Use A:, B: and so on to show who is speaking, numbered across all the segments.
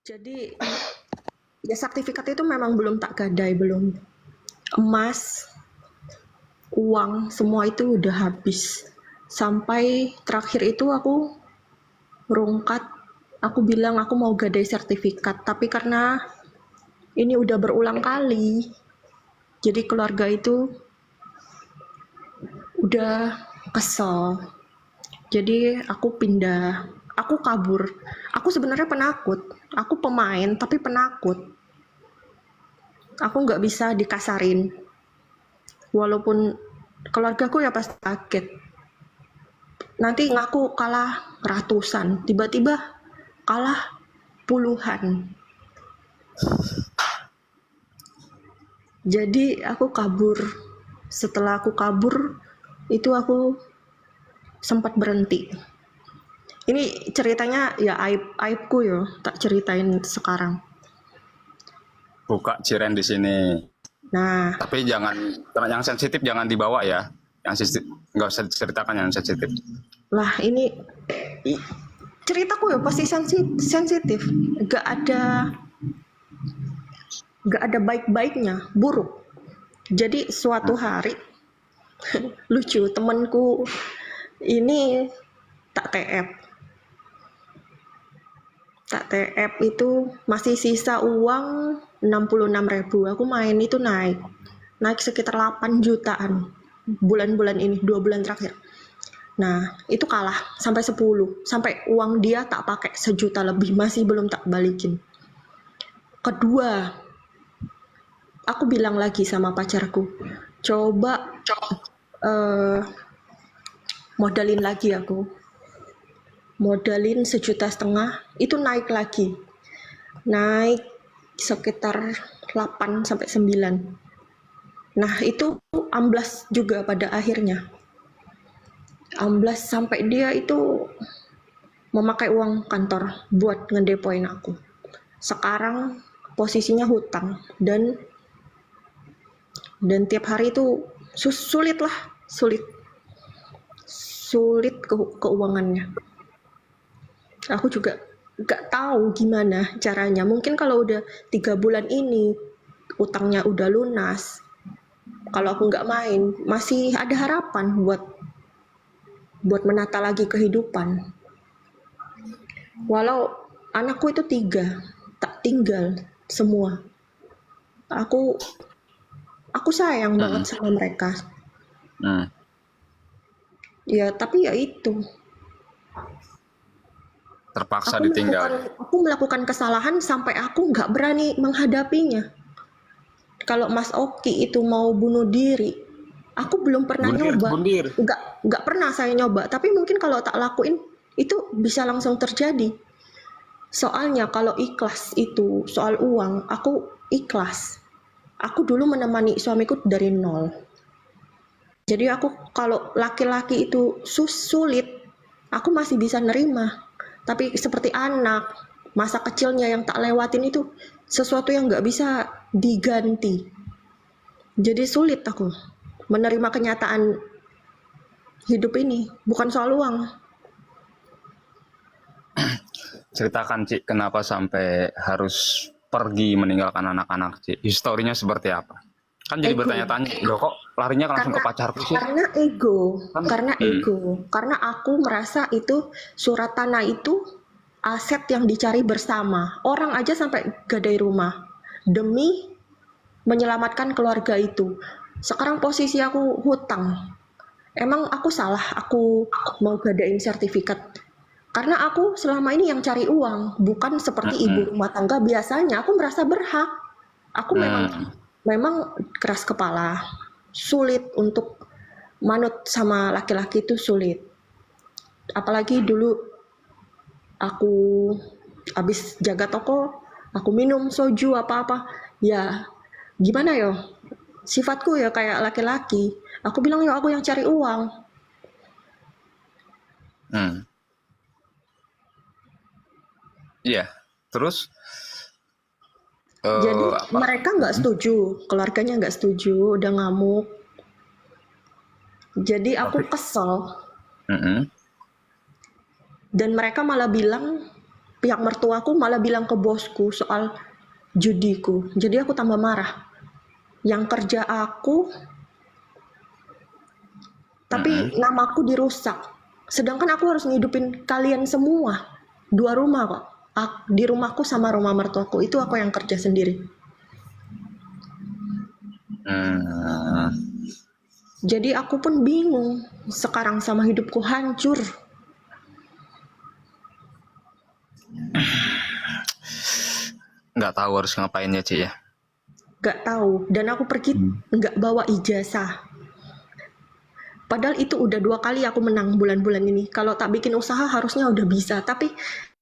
A: Jadi ya sertifikat itu memang belum tak gadai, belum. Emas, uang, semua itu udah habis. Sampai terakhir itu aku rungkat, aku bilang aku mau gadai sertifikat, tapi karena ini udah berulang kali, jadi keluarga itu udah kesel. Jadi aku pindah, aku kabur. Aku sebenarnya penakut, aku pemain tapi penakut. Aku nggak bisa dikasarin. Walaupun keluargaku ya pasti kaget. Nanti ngaku kalah ratusan, tiba-tiba kalah puluhan. Jadi aku kabur. Setelah aku kabur, itu aku sempat berhenti. Ini ceritanya ya aibku ya, tak ceritain sekarang.
B: Buka Ciren di sini.
A: Nah,
B: Tapi jangan, yang sensitif jangan dibawa ya. Yang sensitif nggak usah diceritakan yang sensitif.
A: lah ini ceritaku ya pasti sensitif. Gak ada baik-baiknya, buruk. Jadi suatu hari lucu temanku ini tak TF. Tak TF itu masih sisa uang 66.000. Aku main itu naik sekitar 8 jutaan bulan-bulan ini, 2 bulan terakhir. Nah, itu kalah sampai 10. Sampai uang dia tak pakai 1 juta lebih, masih belum tak balikin. Kedua, aku bilang lagi sama pacarku, coba modalin lagi aku. Modalin 1,5 juta, itu naik lagi. Naik sekitar 8 sampai 9. Nah, itu amblas juga pada akhirnya. Amblas sampai dia itu memakai uang kantor buat ngedepoin aku. Sekarang posisinya hutang dan tiap hari itu sulit keuangannya. Aku juga gak tahu gimana caranya. Mungkin kalau udah 3 bulan ini utangnya udah lunas, kalau aku nggak main masih ada harapan buat menata lagi kehidupan. Walau anakku itu 3 tak tinggal semua. Aku sayang banget sama mereka. Ya tapi ya itu,
B: Terpaksa ditinggal.
A: aku melakukan kesalahan sampai aku nggak berani menghadapinya. Kalau Mas Oki itu mau bunuh diri, aku belum pernah nyoba.
B: Bundir.
A: Nggak pernah saya nyoba. Tapi mungkin kalau tak lakuin itu bisa langsung terjadi. Soalnya kalau ikhlas itu soal uang, aku ikhlas. Aku dulu menemani suamiku dari nol. Jadi aku kalau laki-laki itu sulit, aku masih bisa nerima. Tapi seperti anak, masa kecilnya yang tak lewatin itu sesuatu yang nggak bisa diganti. Jadi sulit aku menerima kenyataan hidup ini, bukan soal uang.
B: Ceritakan Cik, kenapa sampai harus pergi meninggalkan anak-anak Cik? Historinya seperti apa? Kan jadi
A: Ego.
B: bertanya-tanya, loh kok larinya langsung ke pacarku sih?
A: Karena ego, karena aku merasa itu surat tanah itu aset yang dicari bersama. Orang aja sampai gadai rumah demi menyelamatkan keluarga itu. Sekarang posisi aku hutang. Emang aku salah aku mau gadain sertifikat? Karena aku selama ini yang cari uang, bukan seperti ibu rumah tangga biasanya. Aku merasa berhak. Aku memang keras kepala, sulit untuk manut sama laki-laki itu sulit. Apalagi dulu aku habis jaga toko, aku minum soju apa-apa. Ya gimana yo? Sifatku ya kayak laki-laki. Aku bilang yo aku yang cari uang.
B: Iya, terus
A: Jadi
B: apa?
A: mereka nggak setuju, keluarganya nggak setuju, udah ngamuk. Jadi aku kesel. Dan mereka malah bilang pihak mertuaku malah bilang ke bosku soal judiku. Jadi aku tambah marah. Yang kerja aku, tapi namaku dirusak. Sedangkan aku harus ngidupin kalian semua. 2 rumah kok. Di rumahku sama rumah mertuaku itu aku yang kerja sendiri.
B: Hmm.
A: Jadi aku pun bingung sekarang sama hidupku hancur.
B: Nggak tahu harus ngapain ya, Ci ya.
A: Gak tahu. Dan aku pergi nggak bawa ijazah. Padahal itu udah 2 kali aku menang bulan-bulan ini. Kalau tak bikin usaha harusnya udah bisa. Tapi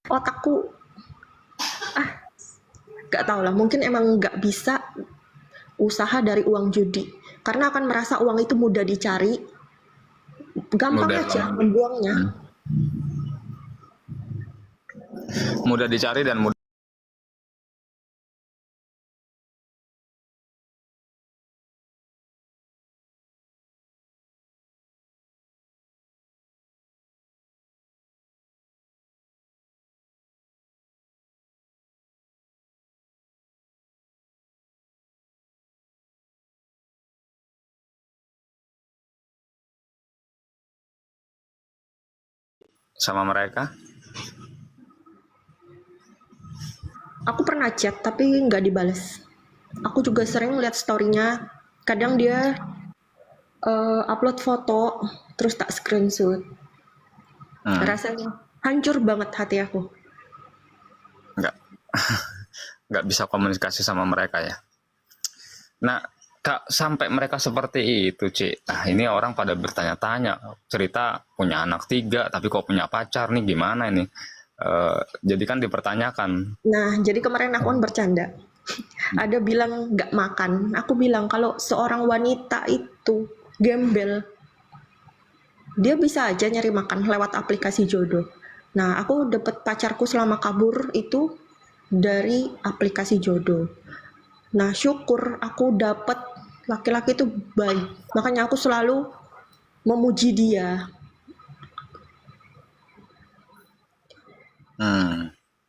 A: otakku, gak tahu lah. Mungkin emang gak bisa usaha dari uang judi. Karena akan merasa uang itu mudah dicari. Gampang
B: Mudah
A: aja membuangnya.
B: mudah dicari dan mudah sama mereka.
A: Aku pernah chat tapi nggak dibales. Aku juga sering lihat story-nya. Kadang dia upload foto terus tak screenshot. Rasanya hancur banget hati aku.
B: Nggak nggak bisa komunikasi sama mereka ya. Nah, Kak, sampai mereka seperti itu, Ci. Nah, ini orang pada bertanya-tanya, cerita punya anak 3, tapi kok punya pacar nih, gimana ini? Jadi kan dipertanyakan.
A: Nah, jadi kemarin aku kan bercanda. Ada bilang nggak makan. Aku bilang kalau seorang wanita itu gembel, dia bisa aja nyari makan lewat aplikasi jodoh. Nah, aku dapet pacarku selama kabur itu dari aplikasi jodoh. Nah, syukur aku dapet laki-laki itu baik. Makanya aku selalu memuji dia.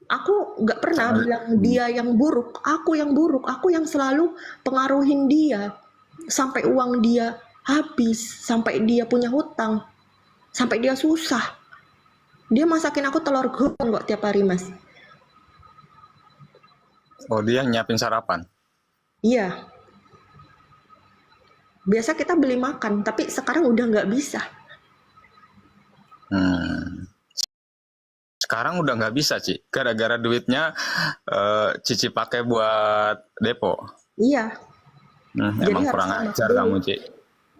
A: Aku nggak pernah bilang dia yang buruk. Aku yang buruk. Aku yang selalu pengaruhin dia. Sampai uang dia habis. Sampai dia punya hutang. Sampai dia susah. Dia masakin aku telur gulung kok tiap hari, Mas.
B: Oh, dia nyiapin sarapan.
A: Iya. Biasa kita beli makan, tapi sekarang udah nggak bisa.
B: Sekarang udah nggak bisa, Ci. Gara-gara duitnya Cici pakai buat depo.
A: Iya. Jadi
B: Emang
A: harus
B: kurang
A: hemat
B: ajar
A: dulu.
B: kamu, Ci.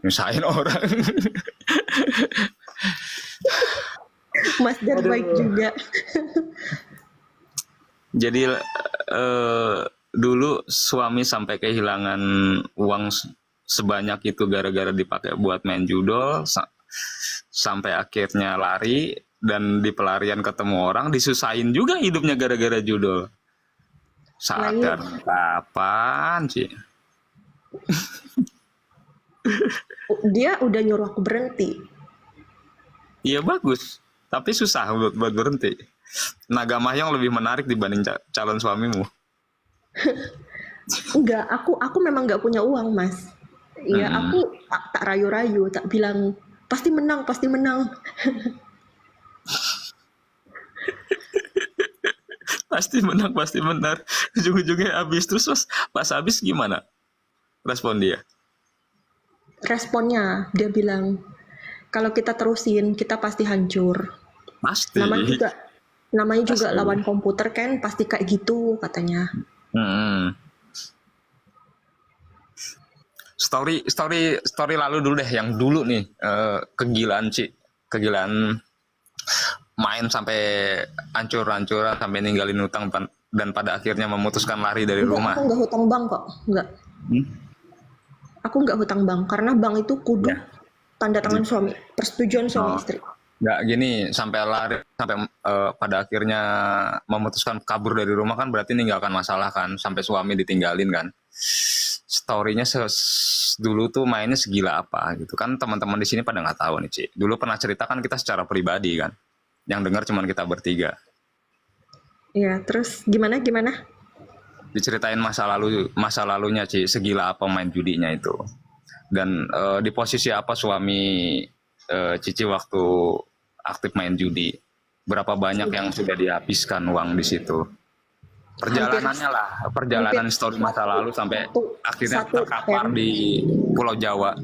B: Nyusahin orang.
A: Mas dan baik juga.
B: Jadi dulu suami sampai kehilangan uang sebanyak itu gara-gara dipakai buat main judol, sampai akhirnya lari dan di pelarian ketemu orang, disusahin juga hidupnya gara-gara judol. Sadar kapan sih?
A: Dia udah nyuruh aku berhenti.
B: Iya bagus, tapi susah buat berhenti. Naga Mahyong lebih menarik dibanding calon suamimu.
A: Enggak, aku memang nggak punya uang, Mas. Iya, aku tak rayu-rayu, tak bilang pasti menang, pasti menang.
B: Pasti menang, pasti benar. Ujung-ujungnya habis. Terus pas habis gimana respon dia?
A: Responnya dia bilang kalau kita terusin kita pasti hancur.
B: Pasti.
A: Namanya juga lawan komputer kan, pasti kayak gitu katanya.
B: Story lalu dulu deh, yang dulu nih, kegilaan main sampai hancur-hancuran, sampai ninggalin hutang dan pada akhirnya memutuskan lari dari rumah.
A: Aku nggak hutang bank kok, nggak. Aku nggak hutang bank karena bank itu kudu tanda tangan suami, persetujuan suami istri.
B: Nggak gini, sampai lari, sampai pada akhirnya memutuskan kabur dari rumah kan berarti ninggalkan masalah kan, sampai suami ditinggalin kan. Story-nya dulu tuh mainnya segila apa gitu kan, teman-teman di sini pada nggak tahu nih, Ci. Dulu pernah cerita kan kita secara pribadi kan, yang dengar cuma kita bertiga.
A: Ya, terus gimana gimana?
B: Diceritain masa lalunya Ci, segila apa main judinya itu. Dan di posisi apa suami Cici waktu aktif main judi? Berapa banyak yang sudah dihabiskan uang di situ?
A: Hampir
B: Perjalanannya lah,
A: hampir
B: perjalanan story masa
A: satu
B: lalu sampai
A: satu
B: akhirnya
A: satu
B: terkapar
A: m
B: di Pulau Jawa.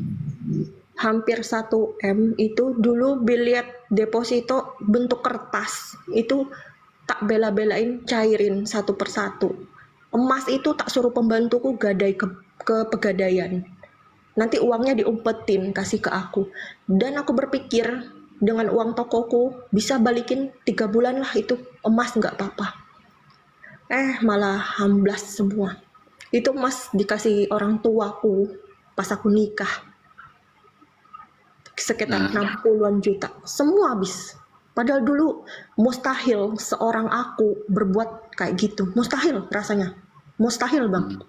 A: hampir 1 M itu dulu biliet deposito bentuk kertas itu tak bela-belain cairin satu persatu. Emas itu tak suruh pembantuku gadai ke pegadaian. Nanti uangnya diumpetin kasih ke aku. Dan aku berpikir dengan uang tokoku bisa balikin 3 bulan lah itu emas nggak apa-apa. Malah hamblas semua. Itu emas dikasih orang tuaku pas aku nikah. Sekitar 60-an juta. Semua habis. Padahal dulu mustahil seorang aku berbuat kayak gitu. Mustahil rasanya. Mustahil bang.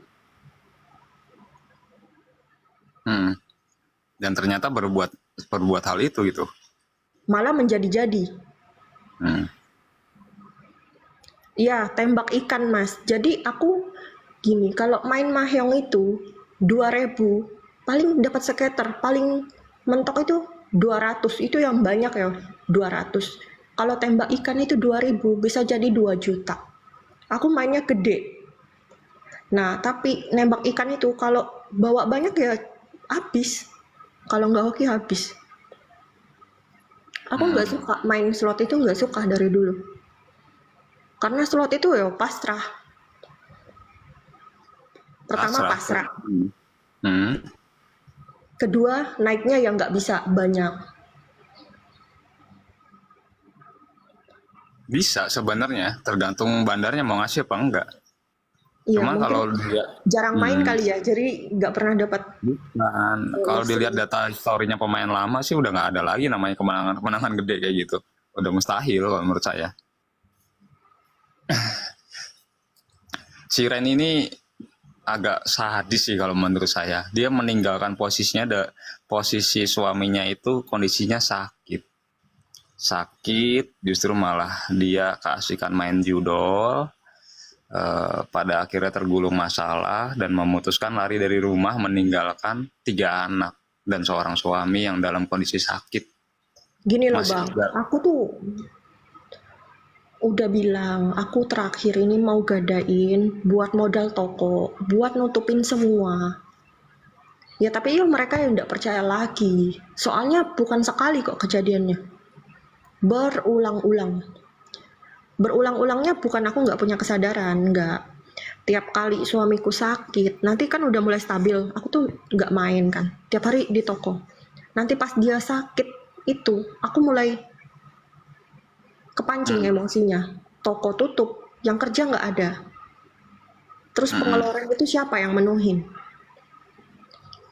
B: Hmm. Dan ternyata berbuat hal itu gitu.
A: Malah menjadi-jadi.
B: Hmm.
A: Iya, tembak ikan mas. Jadi aku gini, kalau main mahjong itu 2.000, paling dapat skater, paling mentok itu 200, itu yang banyak ya, 200. Kalau tembak ikan itu 2.000, bisa jadi 2 juta. Aku mainnya gede. Nah, tapi nembak ikan itu kalau bawa banyak ya habis. Kalau nggak hoki habis. Aku nggak suka main slot itu, nggak suka dari dulu. Karena slot itu ya pasrah. Pertama pasrah.
B: Hmm.
A: Kedua, naiknya yang nggak bisa banyak.
B: Bisa sebenarnya, tergantung bandarnya mau ngasih apa enggak.
A: Iya,
B: Cuman
A: mungkin
B: kalau dilihat
A: jarang main kali ya, jadi nggak pernah dapat.
B: bukan, kalau dilihat data historinya pemain lama sih udah nggak ada lagi namanya kemenangan gede kayak gitu. Udah mustahil kalau menurut saya. Si Ren ini agak sadis sih kalau menurut saya. Dia meninggalkan posisi suaminya itu kondisinya sakit. Sakit, justru malah dia keasikan main judol. Pada akhirnya tergulung masalah dan memutuskan lari dari rumah meninggalkan 3 anak dan seorang suami yang dalam kondisi sakit.
A: Gini loh
B: Masih
A: bang,
B: juga.
A: aku tuh udah bilang, aku terakhir ini mau gadain buat modal toko, buat nutupin semua. Ya tapi ya mereka yang nggak percaya lagi. Soalnya bukan sekali kok kejadiannya. Berulang-ulang. Berulang-ulangnya bukan aku nggak punya kesadaran, nggak. Tiap kali suamiku sakit, nanti kan udah mulai stabil, aku tuh nggak main kan. Tiap hari di toko. Nanti pas dia sakit itu, aku mulai kepancing emosinya. Toko tutup, yang kerja nggak ada. Terus pengeluaran itu siapa yang menuhin?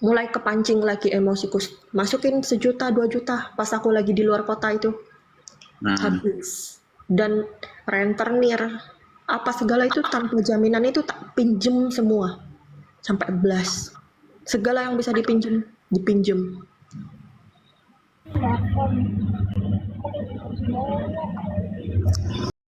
A: Mulai kepancing lagi emosiku. Masukin 1 juta, 2 juta pas aku lagi di luar kota itu. Habis. Dan rentenir apa segala itu tanpa jaminan itu tak pinjem semua sampai belas. Segala yang bisa dipinjem.